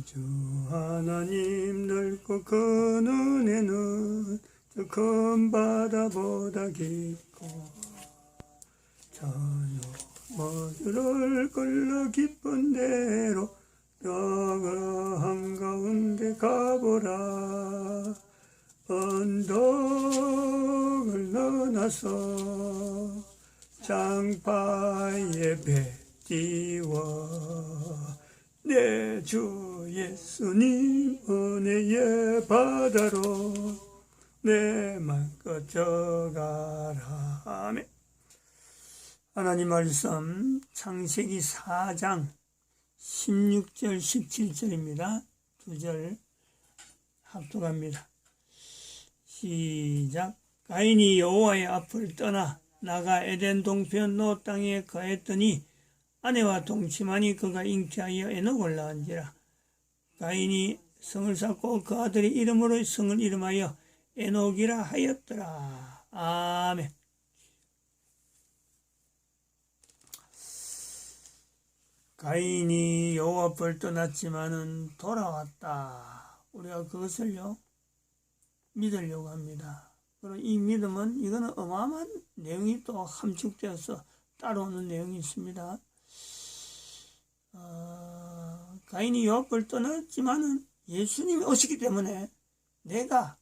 주 하나님 넓고 큰 은혜는 저 큰 바다보다 깊고 저녁 머리를 끌러 깊은 대로 너가 한가운데 가보라. 언덕을 넘어서 장파에 배 띄워 내 주 예수님 은혜의 바다로 내 맘껏 져가라. 아멘. 하나님 말씀 창세기 4장 16절 17절입니다. 두 절 합독합니다. 시작. 가인이 여호와의 앞을 떠나 나가 에덴 동편 노 땅에 거했더니 아내와 동침하니 그가 잉태하여 에녹을 낳은지라. 가인이 성을 쌓고 그 아들의 이름으로 성을 이름하여 에녹이라 하였더라. 아멘. 가인이 여호와 앞을 떠났지만은 돌아왔다. 우리가 그것을요 믿으려고 합니다. 그리고 이 믿음은 이거는 어마어마한 내용이 또 함축되어서 따라오는 내용이 있습니다. 가인이 여호와 앞을 떠났지만은 예수님이 오시기 때문에 내가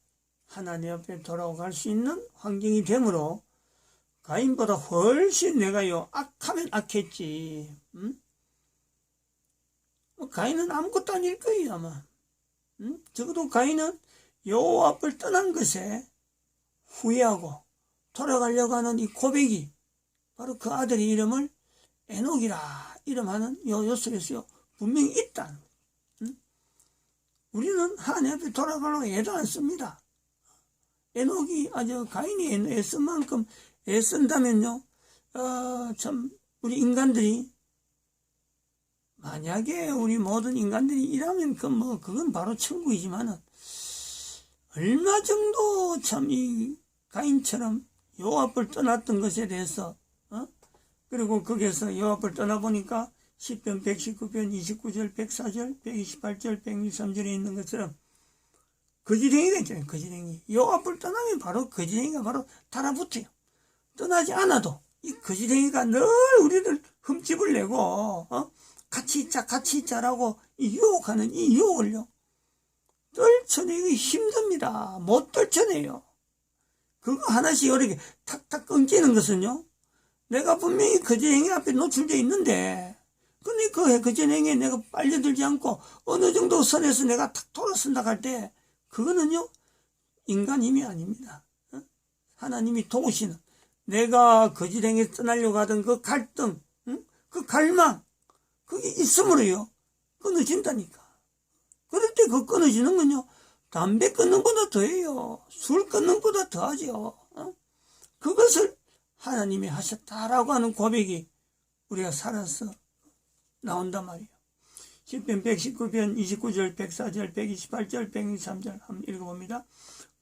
하나님 앞에 돌아갈 수 있는 환경이 되므로 가인보다 훨씬 내가요 악하면 악했지. 가인은 아무것도 아닐 거예요 아마. 적어도 가인은 여호와 앞을 떠난 것에 후회하고 돌아가려고 하는 이 고백이 바로 그 아들의 이름을 에녹이라 이름하는 요소에서요 분명히 있다. 우리는 하나님 앞에 돌아가려고 애도 안 씁니다. 에녹이 아주 가인이 애쓴 만큼 애쓴다면요 참 우리 인간들이 만약에 우리 모든 인간들이 이라면 그건 바로 천국이지만은 얼마 정도 참 이 가인처럼 여호와 앞을 떠났던 것에 대해서 그리고 거기에서 여호와 앞을 떠나보니까 10편, 119편, 29절, 104절, 128절, 163절에 있는 것처럼 거지랭이가 있잖아요. 거지랭이. 여호와 앞을 떠나면 바로 거지랭이가 바로 달아붙어요. 떠나지 않아도 이 거지랭이가 늘 우리를 흠집을 내고 같이 있자라고 이 유혹하는 이 유혹을요 떨쳐내기 힘듭니다. 못 떨쳐내요. 그거 하나씩 이렇게 탁탁 끊기는 것은요 내가 분명히 거짓행위 앞에 노출되어 있는데 근데 그 거짓행위에 내가 빨려들지 않고 어느 정도 선에서 내가 탁 돌아선다 할 때 그거는요 인간 힘이 아닙니다. 하나님이 도우시는 내가 거짓행위에 떠나려고 하던 그 갈등 그 갈망 그게 있으므로요 끊어진다니까. 그럴 때 그 끊어지는 건요 담배 끊는 것보다 더해요. 술 끊는 것보다 더하죠. 그것을 하나님이 하셨다라고 하는 고백이 우리가 살아서 나온단 말이에요. 10편, 119편, 29절, 104절, 128절, 163절 한번 읽어봅니다.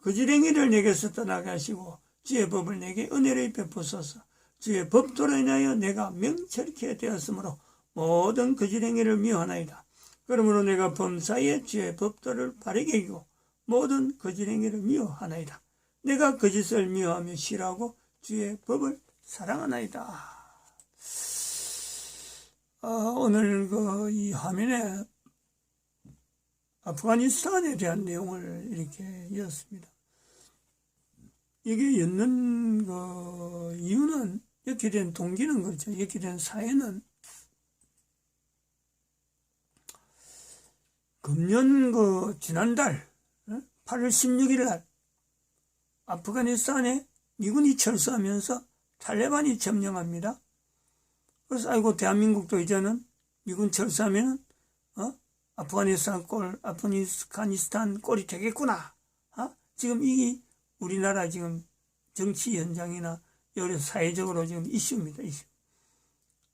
거지랭이를 내게서 떠나게 하시고 주의 법을 내게 은혜를 베푸소서. 주의 법도로 인하여 내가 명철케 되었으므로 모든 거짓행위를 미워하나이다. 그러므로 내가 범사에 주의 법도를 바르게 여기고 모든 거짓행위를 미워하나이다. 내가 거짓을 미워하며 싫어하고 주의 법을 사랑하나이다. 오늘 이 화면에 아프가니스탄에 대한 내용을 이렇게 이었습니다. 이게 였는 이유는 이렇게 된 동기는 그렇죠. 이렇게 된 사회는 금년 지난달 8월 16일 날 아프가니스탄에 미군이 철수하면서 탈레반이 점령합니다. 그래서 아이고 대한민국도 이제는 미군 철수하면은 아프가니스탄 꼴이 되겠구나. 지금 이 우리나라 지금 정치 현장이나 여러 사회적으로 지금 이슈입니다. 이슈.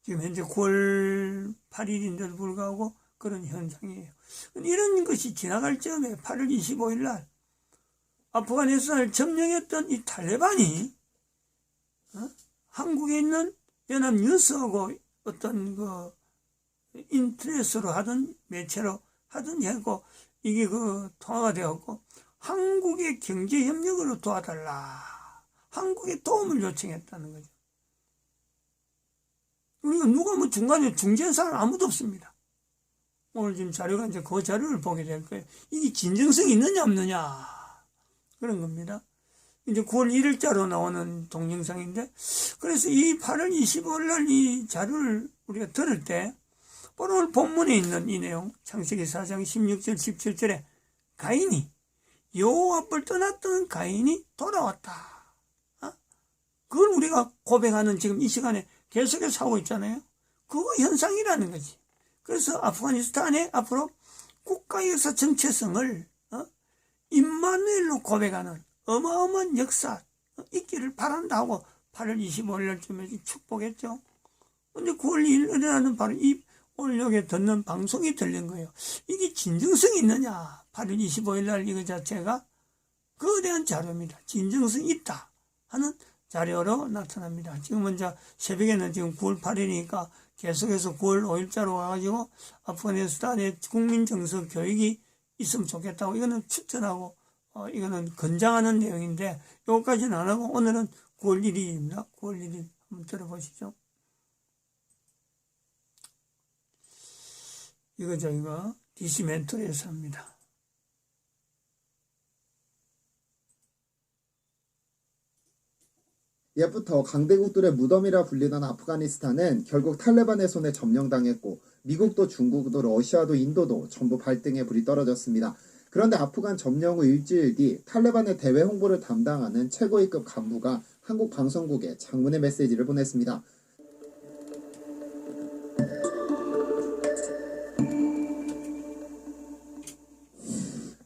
지금 현재 9월 8일인데도 불구하고 그런 현상이에요. 이런 것이 지나갈 즈음에 8월 25일 날 아프가니스탄을 점령했던 이 탈레반이 한국에 있는 연합뉴스하고 어떤 인터넷으로 하던 매체로 하든지 했고, 이게 통화가 되었고, 한국의 경제 협력으로 도와달라. 한국에 도움을 요청했다는 거죠. 우리가 누가 중간에 중재한 사람 아무도 없습니다. 오늘 지금 자료가 이제 그 자료를 보게 될 거예요. 이게 진정성이 있느냐 없느냐 그런 겁니다. 이제 9월 1일자로 나오는 동영상인데, 그래서 이 8월 25일 날 이 자료를 우리가 들을 때 오늘 본문에 있는 이 내용, 창세기 4장 16절 17절에 가인이, 여호와 앞을 떠났던 가인이 돌아왔다. 그걸 우리가 고백하는 지금 이 시간에 계속해서 하고 있잖아요. 그거 현상이라는 거지. 그래서 아프가니스탄의 앞으로 국가 역사 정체성을 임마누엘로 고백하는 어마어마한 역사 있기를 바란다 하고 8월 25일 날쯤에 축복했죠. 근데 9월 2일에는 바로 오늘 여기 듣는 방송이 들린 거예요. 이게 진정성이 있느냐? 8월 25일 날 이거 자체가 그에 대한 자료입니다. 진정성이 있다 하는 자료로 나타납니다. 지금은 새벽에는 지금 9월 8일이니까 계속해서 9월 5일자로 와가지고 아프가니스탄의 국민정서 교육이 있으면 좋겠다고 이거는 추천하고 이거는 권장하는 내용인데 요거까지는 안 하고 오늘은 9월 1일입니다. 9월 1일 한번 들어보시죠. 이거 DC 멘토리에서 합니다. 옛부터 강대국들의 무덤이라 불리던 아프가니스탄은 결국 탈레반의 손에 점령당했고 미국도 중국도 러시아도 인도도 전부 발등에 불이 떨어졌습니다. 그런데 아프간 점령 후 일주일 뒤 탈레반의 대외 홍보를 담당하는 최고위급 간부가 한국 방송국에 장문의 메시지를 보냈습니다.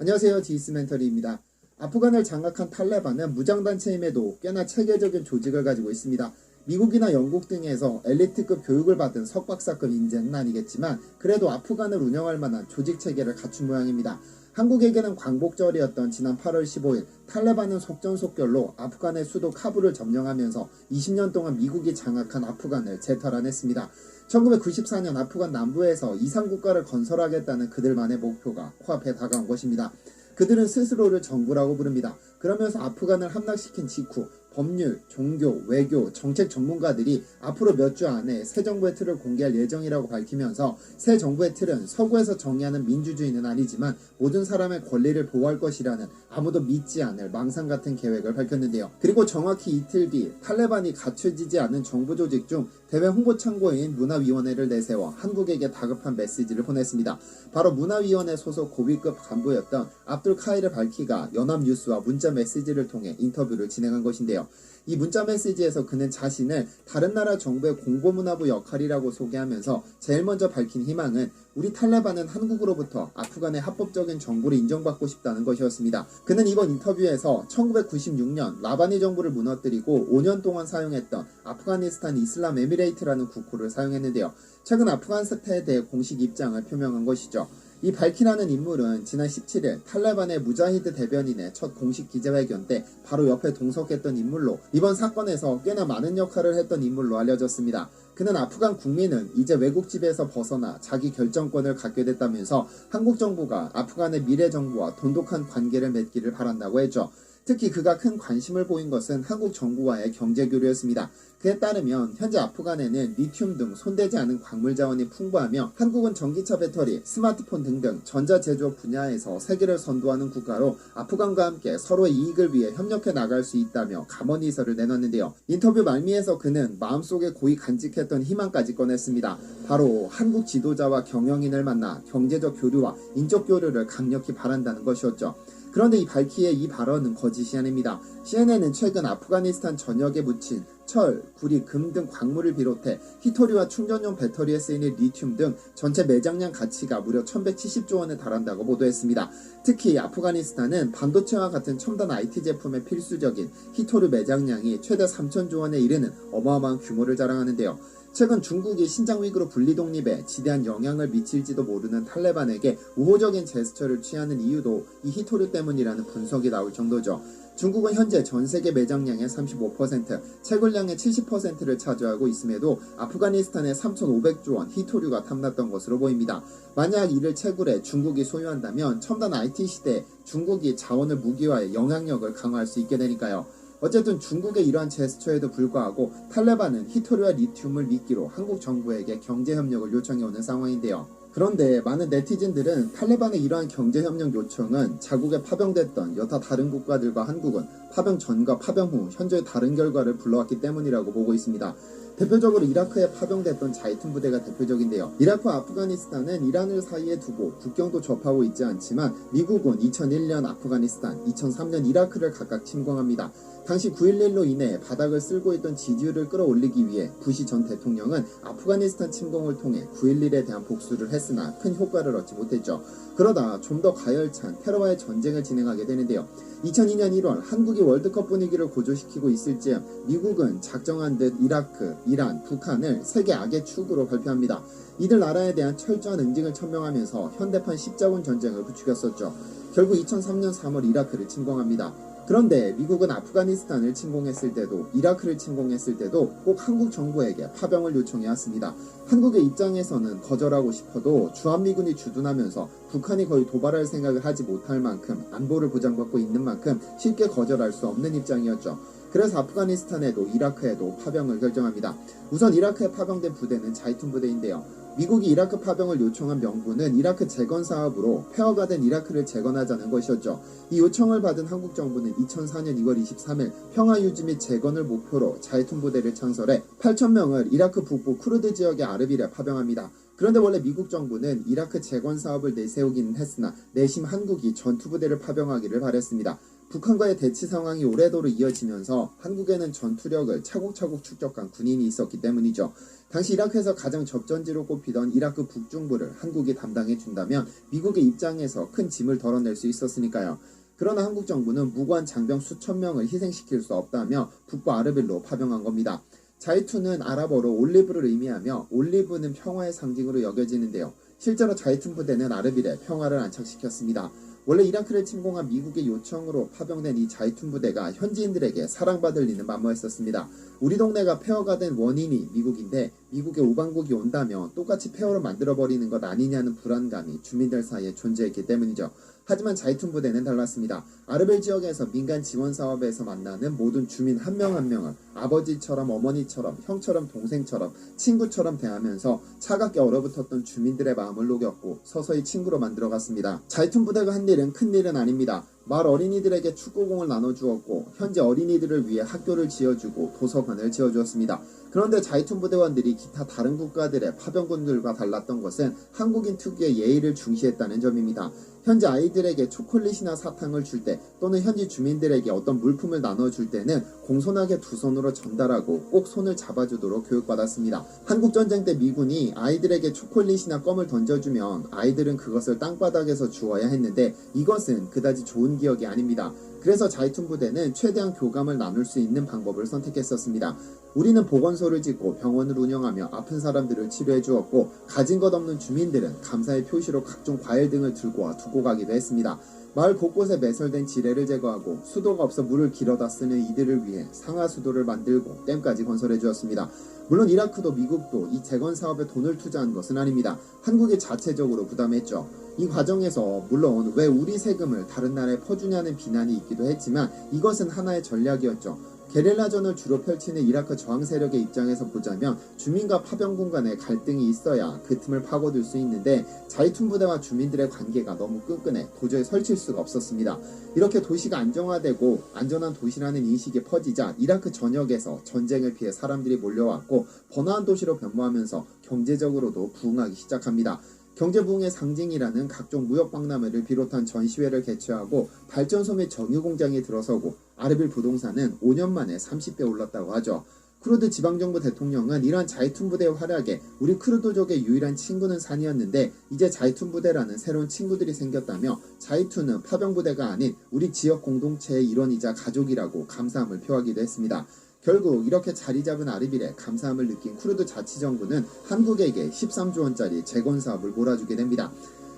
안녕하세요. 디스멘터리입니다. 아프간을 장악한 탈레반은 무장단체임에도 꽤나 체계적인 조직을 가지고 있습니다. 미국이나 영국 등에서 엘리트급 교육을 받은 석박사급 인재는 아니겠지만 그래도 아프간을 운영할 만한 조직체계를 갖춘 모양입니다. 한국에게는 광복절이었던 지난 8월 15일 탈레반은 속전속결로 아프간의 수도 카불을 점령하면서 20년 동안 미국이 장악한 아프간을 재탈환했습니다. 1994년 아프간 남부에서 이상국가를 건설하겠다는 그들만의 목표가 코앞에 다가온 것입니다. 그들은 스스로를 정부라고 부릅니다. 그러면서 아프간을 함락시킨 직후 법률, 종교, 외교, 정책 전문가들이 앞으로 몇 주 안에 새 정부의 틀을 공개할 예정이라고 밝히면서 새 정부의 틀은 서구에서 정의하는 민주주의는 아니지만 모든 사람의 권리를 보호할 것이라는 아무도 믿지 않을 망상 같은 계획을 밝혔는데요. 그리고 정확히 이틀 뒤 탈레반이 갖춰지지 않은 정부 조직 중 대외 홍보창고인 문화위원회를 내세워 한국에게 다급한 메시지를 보냈습니다. 바로 문화위원회 소속 고위급 간부였던 압둘 카이르 발키가 연합뉴스와 문자 메시지를 통해 인터뷰를 진행한 것인데요. 이 문자 메시지에서 그는 자신을 다른 나라 정부의 공보문화부 역할이라고 소개하면서 제일 먼저 밝힌 희망은 우리 탈레반은 한국으로부터 아프간의 합법적인 정부를 인정받고 싶다는 것이었습니다. 그는 이번 인터뷰에서 1996년 라바니 정부를 무너뜨리고 5년 동안 사용했던 아프가니스탄 이슬람 에미레이트라는 국호를 사용했는데요. 최근 아프간 사태에 대해 공식 입장을 표명한 것이죠. 이 발키라는 인물은 지난 17일 탈레반의 무자히드 대변인의 첫 공식 기자회견 때 바로 옆에 동석했던 인물로 이번 사건에서 꽤나 많은 역할을 했던 인물로 알려졌습니다. 그는 아프간 국민은 이제 외국 지배에서 벗어나 자기 결정권을 갖게 됐다면서 한국 정부가 아프간의 미래 정부와 돈독한 관계를 맺기를 바란다고 했죠. 특히 그가 큰 관심을 보인 것은 한국 정부와의 경제 교류였습니다. 그에 따르면 현재 아프간에는 리튬 등 손대지 않은 광물 자원이 풍부하며 한국은 전기차 배터리, 스마트폰 등등 전자제조업 분야에서 세계를 선도하는 국가로 아프간과 함께 서로의 이익을 위해 협력해 나갈 수 있다며 감언이설을 내놨는데요. 인터뷰 말미에서 그는 마음속에 고이 간직했던 희망까지 꺼냈습니다. 바로 한국 지도자와 경영인을 만나 경제적 교류와 인적 교류를 강력히 바란다는 것이었죠. 그런데 이 발키의 이 발언은 거짓이 아닙니다. CNN은 최근 아프가니스탄 전역에 묻힌 철, 구리, 금 등 광물을 비롯해 히토리와 충전용 배터리에 쓰이는 리튬 등 전체 매장량 가치가 무려 1170조 원에 달한다고 보도했습니다. 특히 아프가니스탄은 반도체와 같은 첨단 IT 제품의 필수적인 히토리 매장량이 최대 3000조 원에 이르는 어마어마한 규모를 자랑하는데요. 최근 중국이 신장 위구르 분리 독립에 지대한 영향을 미칠지도 모르는 탈레반에게 우호적인 제스처를 취하는 이유도 이 히토류 때문이라는 분석이 나올 정도죠. 중국은 현재 전 세계 매장량의 35%, 채굴량의 70%를 차지하고 있음에도 아프가니스탄에 3,500조 원 히토류가 탐났던 것으로 보입니다. 만약 이를 채굴해 중국이 소유한다면 첨단 IT 시대에 중국이 자원을 무기화해 영향력을 강화할 수 있게 되니까요. 어쨌든 중국의 이러한 제스처에도 불구하고 탈레반은 히토류와 리튬을 미끼로 한국 정부에게 경제협력을 요청해오는 상황인데요. 그런데 많은 네티즌들은 탈레반의 이러한 경제협력 요청은 자국에 파병됐던 여타 다른 국가들과 한국은 파병 전과 파병 후 현저히 다른 결과를 불러왔기 때문이라고 보고 있습니다. 대표적으로 이라크에 파병됐던 자이툰 부대가 대표적인데요. 이라크와 아프가니스탄은 이란을 사이에 두고 국경도 접하고 있지 않지만 미국은 2001년 아프가니스탄, 2003년 이라크를 각각 침공합니다. 당시 9.11로 인해 바닥을 쓸고 있던 지지율을 끌어올리기 위해 부시 전 대통령은 아프가니스탄 침공을 통해 9.11에 대한 복수를 했으나 큰 효과를 얻지 못했죠. 그러다 좀 더 가열찬 테러와의 전쟁을 진행하게 되는데요. 2002년 1월 한국이 월드컵 분위기를 고조시키고 있을 즈음 미국은 작정한 듯 이라크, 이란, 북한을 세계 악의 축으로 발표합니다. 이들 나라에 대한 철저한 응징을 천명하면서 현대판 십자군 전쟁을 부추겼었죠. 결국 2003년 3월 이라크를 침공합니다. 그런데 미국은 아프가니스탄을 침공했을 때도 이라크를 침공했을 때도 꼭 한국 정부에게 파병을 요청해왔습니다. 한국의 입장에서는 거절하고 싶어도 주한미군이 주둔하면서 북한이 거의 도발할 생각을 하지 못할 만큼 안보를 보장받고 있는 만큼 쉽게 거절할 수 없는 입장이었죠. 그래서 아프가니스탄에도 이라크에도 파병을 결정합니다. 우선 이라크에 파병된 부대는 자이툰 부대인데요. 미국이 이라크 파병을 요청한 명분은 이라크 재건 사업으로 폐허가 된 이라크를 재건하자는 것이었죠. 이 요청을 받은 한국 정부는 2004년 2월 23일 평화 유지 및 재건을 목표로 자이툰 부대를 창설해 8,000명을 이라크 북부 쿠르드 지역의 아르빌에 파병합니다. 그런데 원래 미국 정부는 이라크 재건 사업을 내세우기는 했으나 내심 한국이 전투부대를 파병하기를 바랬습니다. 북한과의 대치 상황이 오래도록 이어지면서 한국에는 전투력을 차곡차곡 축적한 군인이 있었기 때문이죠. 당시 이라크에서 가장 접전지로 꼽히던 이라크 북중부를 한국이 담당해준다면 미국의 입장에서 큰 짐을 덜어낼 수 있었으니까요. 그러나 한국 정부는 무고한 장병 수천 명을 희생시킬 수 없다며 북부 아르빌로 파병한 겁니다. 자이툰은 아랍어로 올리브를 의미하며 올리브는 평화의 상징으로 여겨지는데요. 실제로 자이툰 부대는 아르빌에 평화를 안착시켰습니다. 원래 이라크를 침공한 미국의 요청으로 파병된 이 자이툰 부대가 현지인들에게 사랑받을 리는 만무했었습니다. 우리 동네가 폐허가 된 원인이 미국인데 미국의 우방국이 온다면 똑같이 폐허를 만들어버리는 것 아니냐는 불안감이 주민들 사이에 존재했기 때문이죠. 하지만 자이툰 부대는 달랐습니다. 아르벨 지역에서 민간 지원 사업에서 만나는 모든 주민 한 명 한 명을 아버지처럼 어머니처럼 형처럼 동생처럼 친구처럼 대하면서 차갑게 얼어붙었던 주민들의 마음을 녹였고 서서히 친구로 만들어갔습니다. 자이툰 부대가 한 일은 큰 일은 아닙니다. 마을 어린이들에게 축구공을 나눠주었고 현재 어린이들을 위해 학교를 지어주고 도서관을 지어주었습니다. 그런데 자이툰 부대원들이 기타 다른 국가들의 파병군들과 달랐던 것은 한국인 특유의 예의를 중시했다는 점입니다. 현재 아이들에게 초콜릿이나 사탕을 줄 때 또는 현지 주민들에게 어떤 물품을 나눠줄 때는 공손하게 두 손으로 전달하고 꼭 손을 잡아주도록 교육받았습니다. 한국전쟁 때 미군이 아이들에게 초콜릿이나 껌을 던져주면 아이들은 그것을 땅바닥에서 주워야 했는데 이것은 그다지 좋은 기억이 아닙니다. 그래서 자이툰 부대는 최대한 교감을 나눌 수 있는 방법을 선택했었습니다. 우리는 보건소를 짓고 병원을 운영하며 아픈 사람들을 치료해 주었고 가진 것 없는 주민들은 감사의 표시로 각종 과일 등을 들고 와 두고 가기도 했습니다. 마을 곳곳에 매설된 지뢰를 제거하고 수도가 없어 물을 길어다 쓰는 이들을 위해 상하수도를 만들고 댐까지 건설해 주었습니다. 물론 이라크도 미국도 이 재건 사업에 돈을 투자한 것은 아닙니다. 한국이 자체적으로 부담했죠. 이 과정에서 물론 왜 우리 세금을 다른 나라에 퍼주냐는 비난이 있기도 했지만 이것은 하나의 전략이었죠. 게릴라전을 주로 펼치는 이라크 저항 세력의 입장에서 보자면 주민과 파병군 간의 갈등이 있어야 그 틈을 파고들 수 있는데 자이툰 부대와 주민들의 관계가 너무 끈끈해 도저히 설칠 수가 없었습니다. 이렇게 도시가 안정화되고 안전한 도시라는 인식이 퍼지자 이라크 전역에서 전쟁을 피해 사람들이 몰려왔고 번화한 도시로 변모하면서 경제적으로도 부흥하기 시작합니다. 경제 부흥의 상징이라는 각종 무역 박람회를 비롯한 전시회를 개최하고 발전소 및 정유공장이 들어서고 아르빌 부동산은 5년 만에 30배 올랐다고 하죠. 쿠르드 지방정부 대통령은 이러한 자이툰 부대의 활약에 우리 쿠르드족의 유일한 친구는 산이었는데 이제 자이툰 부대라는 새로운 친구들이 생겼다며 자이툰은 파병부대가 아닌 우리 지역 공동체의 일원이자 가족이라고 감사함을 표하기도 했습니다. 결국 이렇게 자리 잡은 아르빌에 감사함을 느낀 쿠르드 자치정부는 한국에게 13조 원짜리 재건 사업을 몰아주게 됩니다.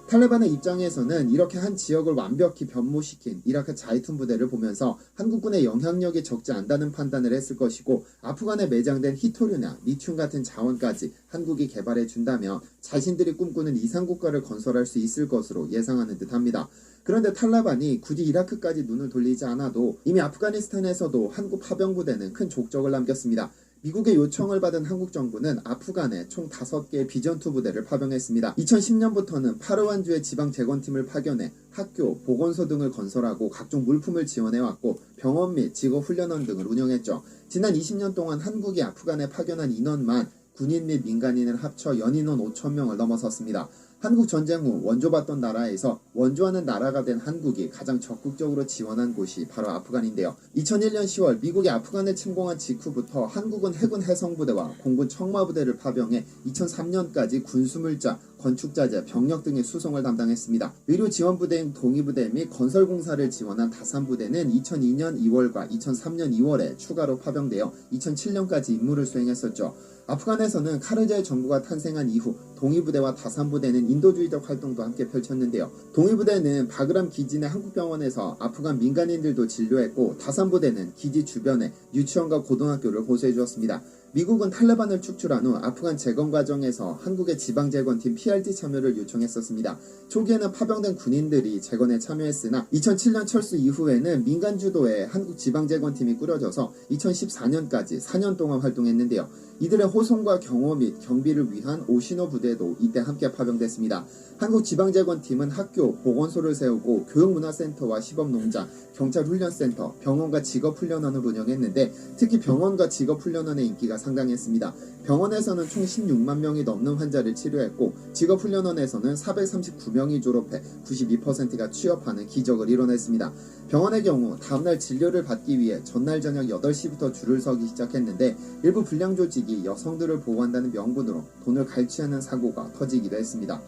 탈레반의 입장에서는 이렇게 한 지역을 완벽히 변모시킨 이라크 자이툰 부대를 보면서 한국군의 영향력이 적지 않다는 판단을 했을 것이고, 아프간에 매장된 히토류나 리튬 같은 자원까지 한국이 개발해 준다면 자신들이 꿈꾸는 이상국가를 건설할 수 있을 것으로 예상하는 듯합니다. 그런데 탈레반이 굳이 이라크까지 눈을 돌리지 않아도 이미 아프가니스탄에서도 한국 파병부대는 큰 족적을 남겼습니다. 미국의 요청을 받은 한국 정부는 아프간에 총 5개의 비전투 부대를 파병했습니다. 2010년부터는 파르완주의 지방 재건팀을 파견해 학교, 보건소 등을 건설하고 각종 물품을 지원해왔고, 병원 및 직업훈련원 등을 운영했죠. 지난 20년 동안 한국이 아프간에 파견한 인원만 군인 및 민간인을 합쳐 연인원 5,000명을 넘어섰습니다. 한국 전쟁 후 원조받던 나라에서 원조하는 나라가 된 한국이 가장 적극적으로 지원한 곳이 바로 아프간인데요. 2001년 10월 미국이 아프간을 침공한 직후부터 한국은 해군 해성부대와 공군 청마부대를 파병해 2003년까지 군수물자, 건축자재, 병력 등의 수송을 담당했습니다. 의료지원부대인 동의부대 및 건설공사를 지원한 다산부대는 2002년 2월과 2003년 2월에 추가로 파병되어 2007년까지 임무를 수행했었죠. 아프간에서는 카르자이 정부가 탄생한 이후 동의부대와 다산부대는 인도주의적 활동도 함께 펼쳤는데요. 동의부대는 바그람 기지 내 한국병원에서 아프간 민간인들도 진료했고, 다산부대는 기지 주변에 유치원과 고등학교를 보수해 주었습니다. 미국은 탈레반을 축출한 후 아프간 재건 과정에서 한국의 지방재건팀 PRT 참여를 요청했었습니다. 초기에는 파병된 군인들이 재건에 참여했으나 2007년 철수 이후에는 민간 주도의 한국 지방재건팀이 꾸려져서 2014년까지 4년 동안 활동했는데요. 이들의 호송과 경호 및 경비를 위한 오시노 부대도 이때 함께 파병됐습니다. 한국 지방재건팀은 학교, 보건소를 세우고 교육문화센터와 시범농장, 경찰훈련센터, 병원과 직업훈련원을 운영했는데, 특히 병원과 직업훈련원의 인기가 상당했습니다. 병원에서는 총 16만 명이 넘는 환자를 치료했고, 직업훈련원에서는 439명이 졸업해 92%가 취업하는 기적을 이뤄냈습니다. 병원의 경우 다음날 진료를 받기 위해 전날 저녁 8시부터 줄을 서기 시작했는데, 일부 불량 조직이 여성들을 보호한다는 명분으로 돈을 갈취하는 사고가 터지기도 했습니다.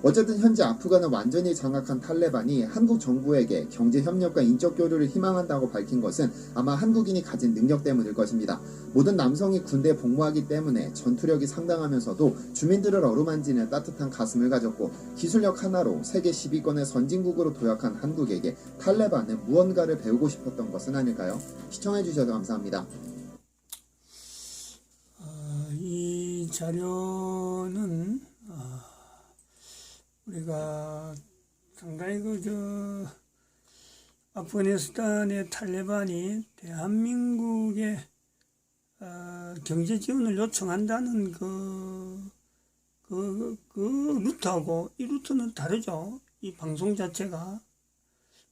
어쨌든 현재 아프간을 완전히 장악한 탈레반이 한국 정부에게 경제협력과 인적 교류를 희망한다고 밝힌 것은 아마 한국인이 가진 능력 때문일 것입니다. 모든 남성이 군대에 복무하기 때문에 전투력이 상당하면서도 주민들을 어루만지는 따뜻한 가슴을 가졌고, 기술력 하나로 세계 10위권의 선진국으로 도약한 한국에게 탈레반은 무언가를 배우고 싶었던 것은 아닐까요? 시청해주셔서 감사합니다. 이 자료는 우리가 상당히 아프가니스탄의 탈레반이 대한민국에 경제 지원을 요청한다는 그 루트하고 이 루트는 다르죠. 이 방송 자체가.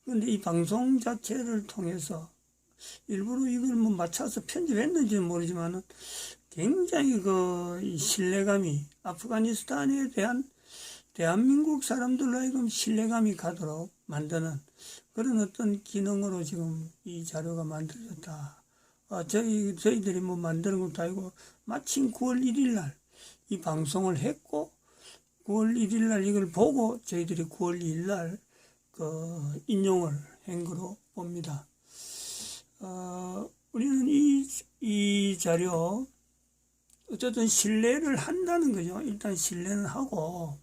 그런데 이 방송 자체를 통해서 일부러 이걸 뭐 맞춰서 편집했는지는 모르지만은 굉장히 이 신뢰감이, 아프가니스탄에 대한 대한민국 사람들로 하여금 신뢰감이 가도록 만드는 그런 어떤 기능으로 지금 이 자료가 만들어졌다. 저희들이 뭐 만드는 것도 아니고, 마침 9월 1일 날 이 방송을 했고, 9월 1일 날 이걸 보고 저희들이 9월 2일 날 인용을 한 거로 봅니다. 우리는 이 자료, 어쨌든 신뢰를 한다는 거죠. 일단 신뢰는 하고,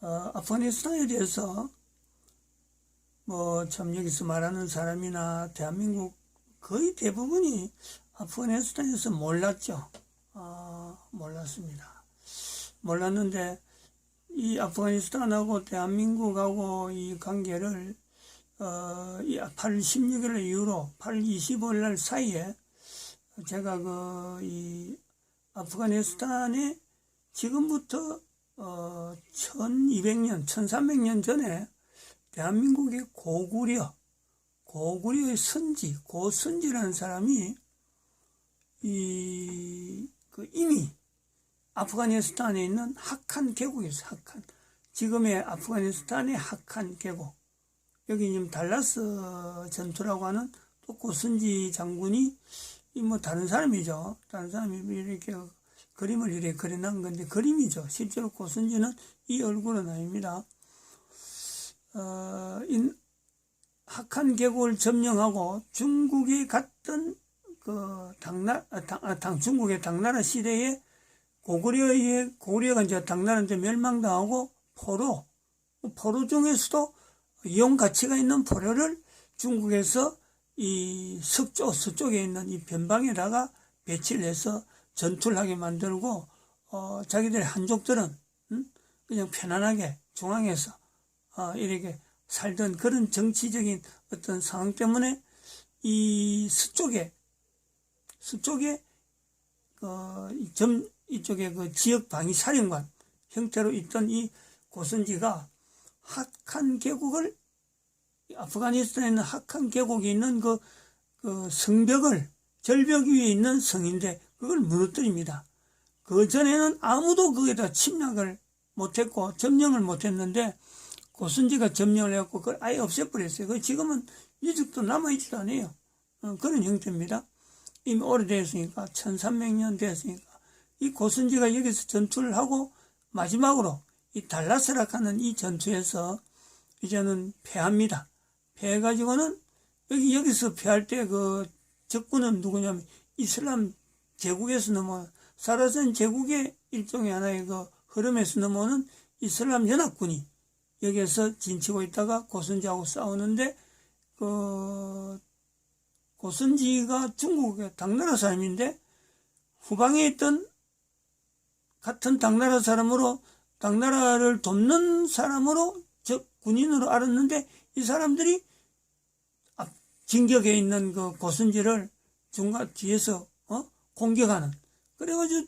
아프가니스탄에 대해서 참 여기서 말하는 사람이나 대한민국 거의 대부분이 아프가니스탄에서 몰랐죠. 몰랐습니다. 몰랐는데 이 아프가니스탄하고 대한민국하고 이 관계를 8월 16일 이후로 8월 25일 날 사이에 제가 이 아프가니스탄에 지금부터 1200년, 1300년 전에 대한민국의 고구려의 선지, 고선지라는 사람이 이미 아프가니스탄에 있는 하칸 계곡이었어요. 하칸. 지금의 아프가니스탄의 하칸 계곡. 여기 지금 달라스 전투라고 하는 또 고선지 장군이 다른 사람이죠. 다른 사람이 이렇게 그림을 이렇게 그려놓은 건데 그림이죠. 실제로 고선지는 이 얼굴은 아닙니다. 학한 계곡을 점령하고 중국에 갔던 중국의 당나라 시대에 고구려가 이제 당나라한테 멸망당하고 포로 중에서도 이용 가치가 있는 포로를 중국에서 이 서쪽에 있는 이 변방에다가 배치를 해서 전투를 하게 만들고, 자기들의 한족들은, 그냥 편안하게 중앙에서, 이렇게 살던 그런 정치적인 어떤 상황 때문에 이 서쪽에, 이쪽에 그 지역 방위사령관 형태로 있던 이 고선지가 학한 계곡을, 아프가니스탄에 있는 학한 계곡에 있는 그 성벽을, 절벽 위에 있는 성인데 그걸 무너뜨립니다. 그 전에는 아무도 거기다 침략을 못했고 점령을 못했는데 고선지가 점령을 해갖고 그걸 아예 없애버렸어요. 그 지금은 유적도 남아있지도 않아요. 그런 형태입니다. 이미 오래됐으니까 1300년 됐으니까 이 고선지가 여기서 전투를 하고 마지막으로 이 달라스락하는 이 전투에서 이제는 패합니다. 패해가지고는 여기서 패할 때 그 적군은 누구냐면 이슬람 제국에서 넘어온 사라센 제국의 일종의 하나의 그 흐름에서 넘어오는 이슬람 연합군이 여기에서 진치고 있다가 고선지하고 싸우는데 그 고선지가 중국의 당나라 사람인데 후방에 있던 같은 당나라 사람으로 당나라를 돕는 사람으로 즉 군인으로 알았는데 이 사람들이 진격에 있는 그 고선지를 중간 뒤에서 공격하는, 그래가지고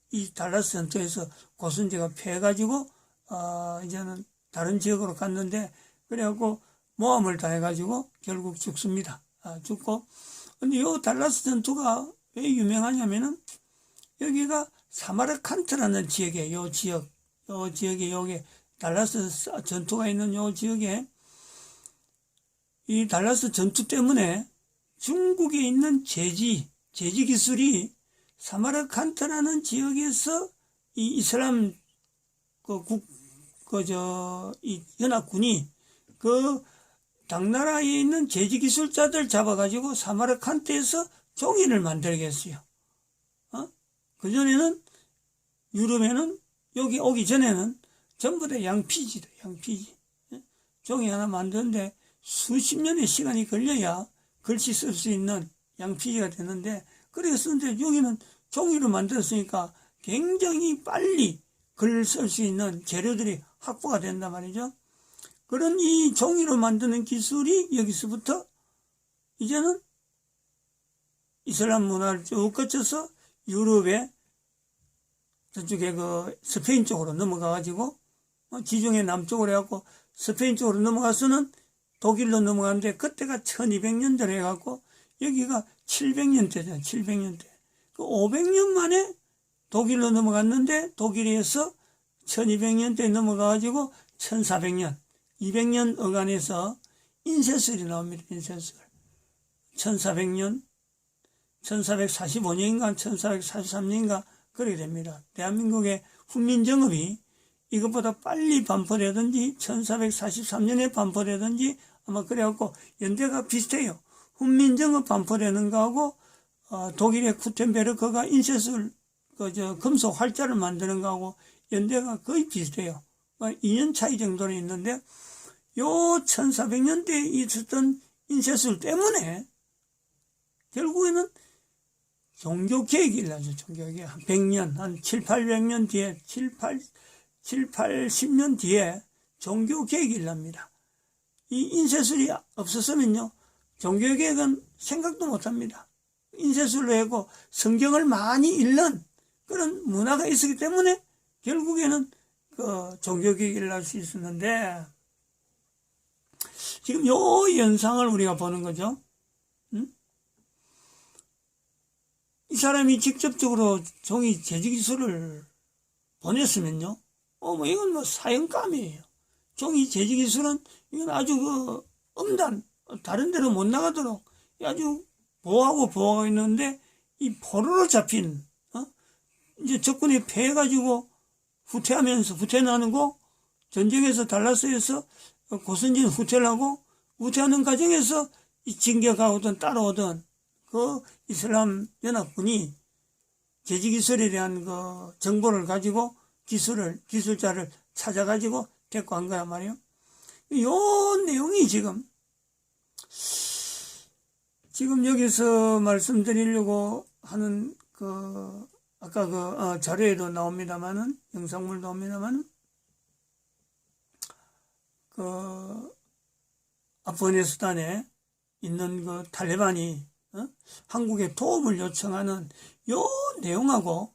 이 달라스 전투에서 고선지가 패해가지고 이제는 다른 지역으로 갔는데 그래갖고 모함을 당해가지고 결국 죽습니다. 죽고. 근데 이 달라스 전투가 왜 유명하냐면은 여기가 사마르칸트라는 지역에 요 지역에 여기 달라스 전투가 있는 요 지역에 이 달라스 전투 때문에 중국에 있는 제지 기술이 사마르칸트라는 지역에서 이 이슬람 이 연합군이 그 당나라에 있는 제지 기술자들 잡아가지고 사마르칸트에서 종이를 만들게 했어요. 그전에는 유럽에는 여기 오기 전에는 전부 다 양피지. 종이 하나 만드는데 수십 년의 시간이 걸려야 글씨 쓸 수 있는 양피지가 되는데, 그래서 쓰는데 여기는 종이로 만들었으니까 굉장히 빨리 글 쓸 수 있는 재료들이 확보가 된단 말이죠. 그런 이 종이로 만드는 기술이 여기서부터 이제는 이슬람 문화를 쭉 거쳐서 유럽에 저쪽에 그 스페인 쪽으로 넘어가가지고 지중해 남쪽으로 해갖고 스페인 쪽으로 넘어가서는 독일로 넘어가는데 그때가 1200년대로 해갖고 여기가 700년대잖아요. 700년대. 그 500년 만에 독일로 넘어갔는데 독일에서 1200년대에 넘어가가지고 1400년, 200년 어간에서 인쇄술이 나옵니다. 인쇄술. 1400년, 1445년인가 1443년인가 그렇게 됩니다. 대한민국의 훈민정음이 이것보다 빨리 반포되든지 1443년에 반포되든지 아마 그래갖고 연대가 비슷해요. 훈민정음 반포되는 거하고 독일의 구텐베르크가 인쇄술 금속 활자를 만드는 거하고 연대가 거의 비슷해요. 2년 차이 정도로 있는데 요 1400년대에 있었던 인쇄술 때문에 결국에는 종교개혁이 일어나죠. 종교개혁. 한 100년, 한 700년 뒤에, 80년 뒤에 종교개혁이 일어납니다. 이 인쇄술이 없었으면요, 종교개혁은 생각도 못합니다. 인쇄술로 하고 성경을 많이 읽는 그런 문화가 있었기 때문에 결국에는 그 종교개혁이 일어날 수 있었는데, 지금 요 현상을 우리가 보는 거죠. 이 사람이 직접적으로 종이 제지기술을 보냈으면요, 이건 사형감이에요. 종이 제지기술은 이건 아주 다른 데로 못 나가도록 아주 보호하고 있는데, 이 포로로 잡힌, 이제 적군이 패해가지고 후퇴나는 거, 전쟁에서 달라스에서 고선진 후퇴를 하고, 후퇴하는 과정에서 이 진격하고든 따라오던 그 이슬람 연합군이 제지기술에 대한 그 정보를 가지고 기술자를 찾아가지고 데리고 간 거란 말이에요. 요 내용이 지금 여기서 말씀드리려고 하는 아까 자료에도 나옵니다만은, 영상물 나옵니다만은, 아프가니스탄에 있는 그 탈레반이, 한국에 도움을 요청하는 요 내용하고,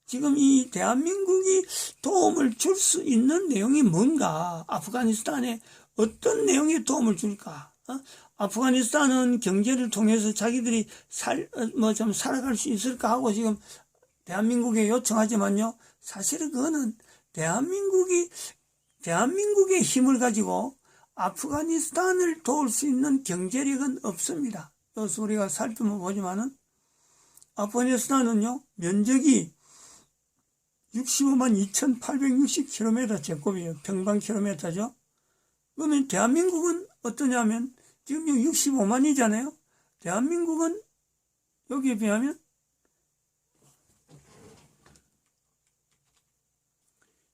지금 이 대한민국이 도움을 줄 수 있는 내용이 뭔가, 아프가니스탄에 어떤 내용이 도움을 줄까? 아프가니스탄은 경제를 통해서 자기들이 좀 살아갈 수 있을까 하고 지금 대한민국에 요청하지만요, 사실은 그거는 대한민국의 힘을 가지고 아프가니스탄을 도울 수 있는 경제력은 없습니다. 그래서 우리가 살펴보지만은, 아프가니스탄은요, 면적이 65만 2,860km 제곱이에요. 평방킬로미터죠. 그러면 대한민국은 어떠냐면, 지금 65만이잖아요. 대한민국은 여기에 비하면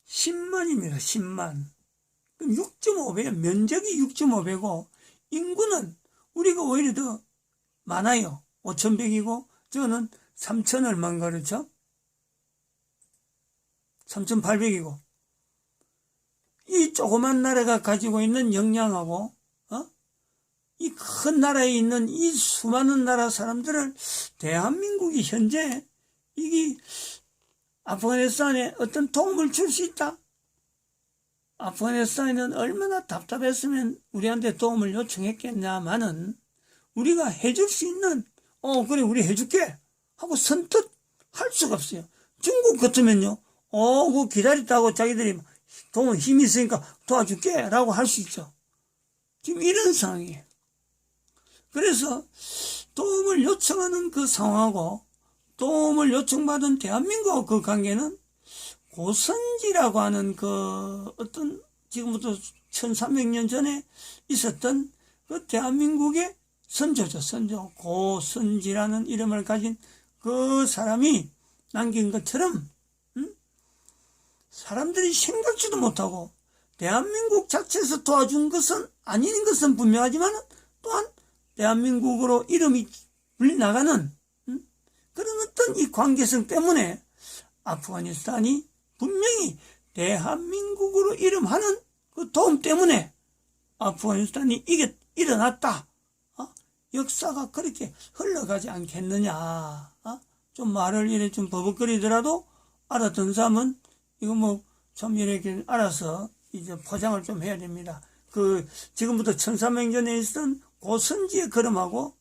10만입니다. 10만. 그럼 6.5배, 면적이 6.5배고, 인구는 우리가 오히려 더 많아요. 5,100이고, 저는 3,000 얼마인가, 그렇죠? 3,800이고. 이 조그만 나라가 가지고 있는 역량하고, 이 큰 나라에 있는 이 수많은 나라 사람들을 대한민국이 현재 이게 아프가니스탄에 어떤 도움을 줄 수 있다? 아프가니스탄에는 얼마나 답답했으면 우리한테 도움을 요청했겠냐마는, 우리가 해줄 수 있는, 그래, 우리 해줄게 하고 선뜻 할 수가 없어요. 중국 같으면요, 그거 기다렸다고 자기들이 도움 힘이 있으니까 도와줄게 라고 할 수 있죠. 지금 이런 상황이에요. 그래서 도움을 요청하는 그 상황하고 도움을 요청받은 대한민국과 그 관계는 고선지라고 하는 어떤 지금부터 1300년 전에 있었던 그 대한민국의 선조죠. 선조. 고선지라는 이름을 가진 그 사람이 남긴 것처럼, 사람들이 생각지도 못하고 대한민국 자체에서 도와준 것은 아닌 것은 분명하지만, 또한 대한민국으로 이름이 불려나가는 그런 어떤 이 관계성 때문에 아프가니스탄이 분명히 대한민국으로 이름하는 그 도움 때문에 아프가니스탄이 일어났다. 역사가 그렇게 흘러가지 않겠느냐. 좀 말을 이래 좀 버벅거리더라도 알았던 사람은 이거 좀 이렇게 알아서 이제 포장을 좀 해야 됩니다. 지금부터 1300년에 있었던 고선지의 걸음하고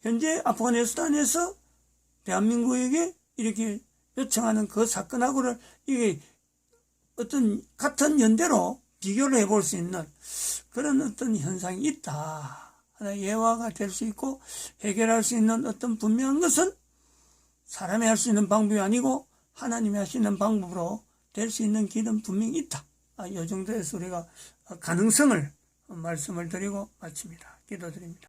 현재 아프가니스탄에서 대한민국에게 이렇게 요청하는 그 사건하고를 이게 어떤 같은 연대로 비교를 해볼 수 있는 그런 어떤 현상이 있다. 하나의 예화가 될 수 있고 해결할 수 있는 어떤 분명한 것은 사람이 할 수 있는 방법이 아니고 하나님이 할 수 있는 방법으로 될 수 있는 길은 분명히 있다. 이 정도에서 우리가 가능성을 말씀을 드리고 마칩니다. 기도드립니다.